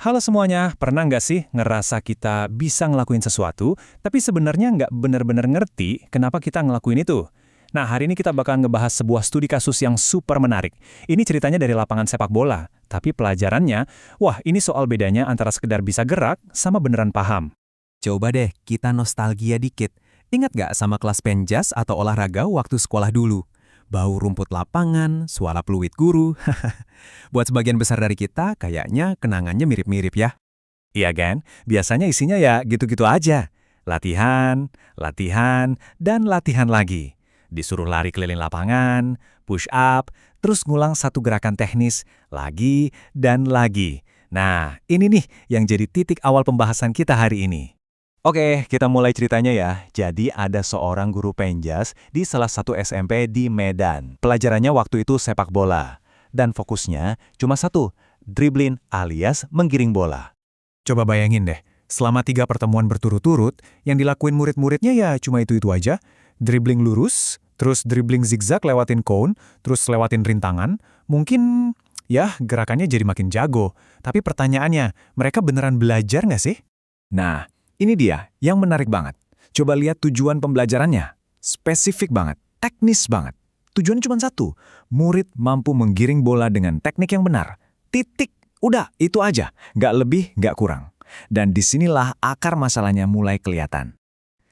Halo semuanya, pernah nggak sih ngerasa kita bisa ngelakuin sesuatu, tapi sebenarnya nggak benar-benar ngerti kenapa kita ngelakuin itu? Nah, hari ini kita bakal ngebahas sebuah studi kasus yang super menarik. Ini ceritanya dari lapangan sepak bola, tapi pelajarannya, wah ini soal bedanya antara sekedar bisa gerak sama beneran paham. Coba deh kita nostalgia dikit. Ingat gak sama kelas penjas atau olahraga waktu sekolah dulu? Bau rumput lapangan, suara peluit guru. Buat sebagian besar dari kita, kayaknya kenangannya mirip-mirip ya. Iya kan? Biasanya isinya ya gitu-gitu aja. Latihan, latihan, dan latihan lagi. Disuruh lari keliling lapangan, push up, terus ngulang satu gerakan teknis, lagi dan lagi. Nah, ini nih yang jadi titik awal pembahasan kita hari ini. Oke, kita mulai ceritanya ya. Jadi ada seorang guru penjas di salah satu SMP di Medan. Pelajarannya waktu itu sepak bola. Dan fokusnya cuma satu, dribbling alias menggiring bola. Coba bayangin deh, selama 3 pertemuan berturut-turut, yang dilakuin murid-muridnya ya cuma itu-itu aja. Dribbling lurus, terus dribbling zigzag lewatin cone, terus lewatin rintangan. Mungkin, ya gerakannya jadi makin jago. Tapi pertanyaannya, mereka beneran belajar nggak sih? Nah, ini dia yang menarik banget. Coba lihat tujuan pembelajarannya. Spesifik banget, teknis banget. Tujuan cuma satu, murid mampu menggiring bola dengan teknik yang benar. Titik, udah itu aja. Nggak lebih, nggak kurang. Dan disinilah akar masalahnya mulai kelihatan.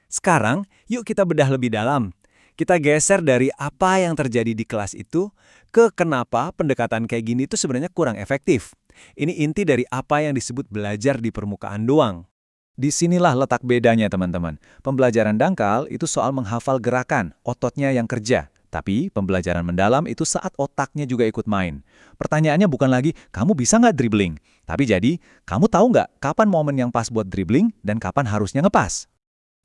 Sekarang, yuk kita bedah lebih dalam. Kita geser dari apa yang terjadi di kelas itu ke kenapa pendekatan kayak gini itu sebenarnya kurang efektif. Ini inti dari apa yang disebut belajar di permukaan doang. Disinilah letak bedanya teman-teman. Pembelajaran dangkal itu soal menghafal gerakan, ototnya yang kerja. Tapi pembelajaran mendalam itu saat otaknya juga ikut main. Pertanyaannya bukan lagi, kamu bisa nggak dribbling? Tapi jadi, kamu tahu nggak kapan momen yang pas buat dribbling dan kapan harusnya ngepas?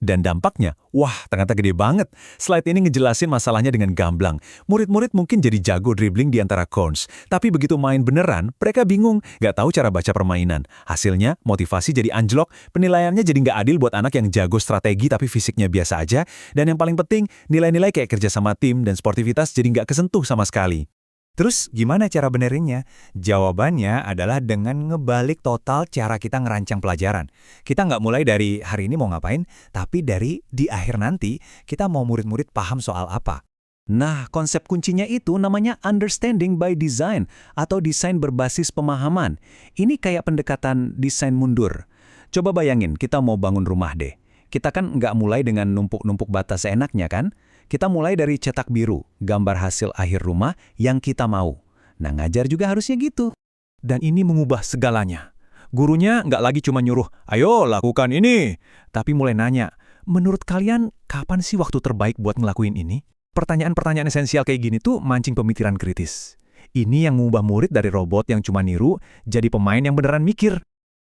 Dan dampaknya, wah ternyata gede banget. Slide ini ngejelasin masalahnya dengan gamblang. Murid-murid mungkin jadi jago dribbling di antara cones. Tapi begitu main beneran, mereka bingung, nggak tahu cara baca permainan. Hasilnya, motivasi jadi anjlok, penilaiannya jadi nggak adil buat anak yang jago strategi tapi fisiknya biasa aja. Dan yang paling penting, nilai-nilai kayak kerja sama tim dan sportivitas jadi nggak kesentuh sama sekali. Terus gimana cara benerinnya? Jawabannya adalah dengan ngebalik total cara kita ngerancang pelajaran. Kita nggak mulai dari hari ini mau ngapain, tapi dari di akhir nanti kita mau murid-murid paham soal apa. Nah, konsep kuncinya itu namanya understanding by design atau desain berbasis pemahaman. Ini kayak pendekatan desain mundur. Coba bayangin kita mau bangun rumah deh. Kita kan nggak mulai dengan numpuk-numpuk bata seenaknya kan? Kita mulai dari cetak biru, gambar hasil akhir rumah yang kita mau. Nah, ngajar juga harusnya gitu. Dan ini mengubah segalanya. Gurunya nggak lagi cuma nyuruh, ayo lakukan ini. Tapi mulai nanya, menurut kalian kapan sih waktu terbaik buat ngelakuin ini? Pertanyaan-pertanyaan esensial kayak gini tuh mancing pemikiran kritis. Ini yang mengubah murid dari robot yang cuma niru, jadi pemain yang beneran mikir.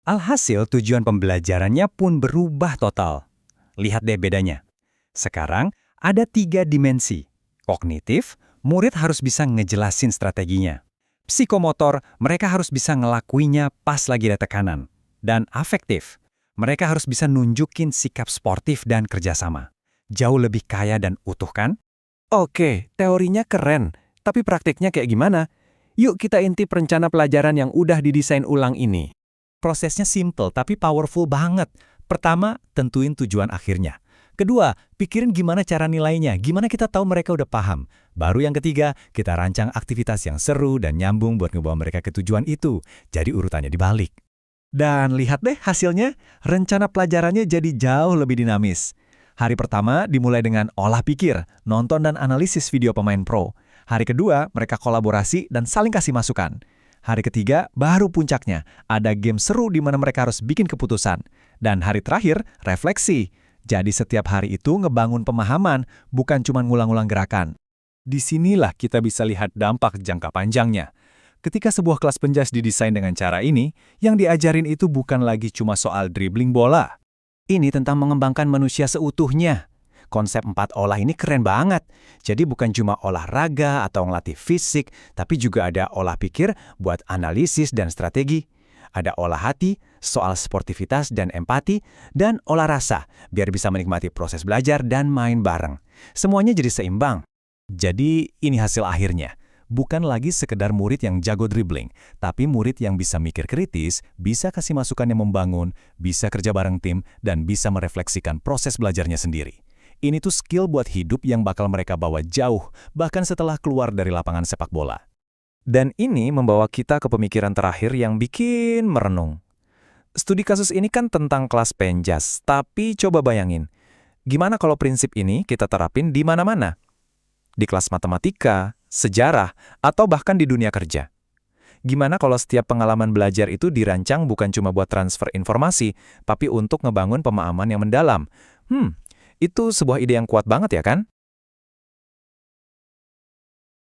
Alhasil tujuan pembelajarannya pun berubah total. Lihat deh bedanya. Sekarang, ada 3 dimensi. Kognitif, murid harus bisa ngejelasin strateginya. Psikomotor, mereka harus bisa ngelakuinya pas lagi ada tekanan. Dan afektif, mereka harus bisa nunjukin sikap sportif dan kerjasama. Jauh lebih kaya dan utuh kan? Oke, teorinya keren, tapi praktiknya kayak gimana? Yuk kita intip rencana pelajaran yang udah didesain ulang ini. Prosesnya simple tapi powerful banget. Pertama, tentuin tujuan akhirnya. Kedua, pikirin gimana cara nilainya, gimana kita tahu mereka udah paham. Baru yang ketiga, kita rancang aktivitas yang seru dan nyambung buat ngebawa mereka ke tujuan itu. Jadi urutannya dibalik. Dan lihat deh hasilnya, rencana pelajarannya jadi jauh lebih dinamis. Hari pertama dimulai dengan olah pikir, nonton dan analisis video pemain pro. Hari kedua, mereka kolaborasi dan saling kasih masukan. Hari ketiga, baru puncaknya, ada game seru di mana mereka harus bikin keputusan. Dan hari terakhir, refleksi. Jadi setiap hari itu ngebangun pemahaman, bukan cuma ngulang-ulang gerakan. Disinilah kita bisa lihat dampak jangka panjangnya. Ketika sebuah kelas penjas didesain dengan cara ini, yang diajarin itu bukan lagi cuma soal dribbling bola. Ini tentang mengembangkan manusia seutuhnya. Konsep 4 olah ini keren banget. Jadi bukan cuma olahraga atau ngelatih fisik, tapi juga ada olah pikir buat analisis dan strategi. Ada olah hati, soal sportivitas dan empati, dan olah rasa, biar bisa menikmati proses belajar dan main bareng. Semuanya jadi seimbang. Jadi ini hasil akhirnya. Bukan lagi sekedar murid yang jago dribbling, tapi murid yang bisa mikir kritis, bisa kasih masukan yang membangun, bisa kerja bareng tim, dan bisa merefleksikan proses belajarnya sendiri. Ini tuh skill buat hidup yang bakal mereka bawa jauh, bahkan setelah keluar dari lapangan sepak bola. Dan ini membawa kita ke pemikiran terakhir yang bikin merenung. Studi kasus ini kan tentang kelas penjas, tapi coba bayangin, gimana kalau prinsip ini kita terapin di mana-mana? Di kelas matematika, sejarah, atau bahkan di dunia kerja. Gimana kalau setiap pengalaman belajar itu dirancang bukan cuma buat transfer informasi, tapi untuk ngebangun pemahaman yang mendalam? Itu sebuah ide yang kuat banget ya kan?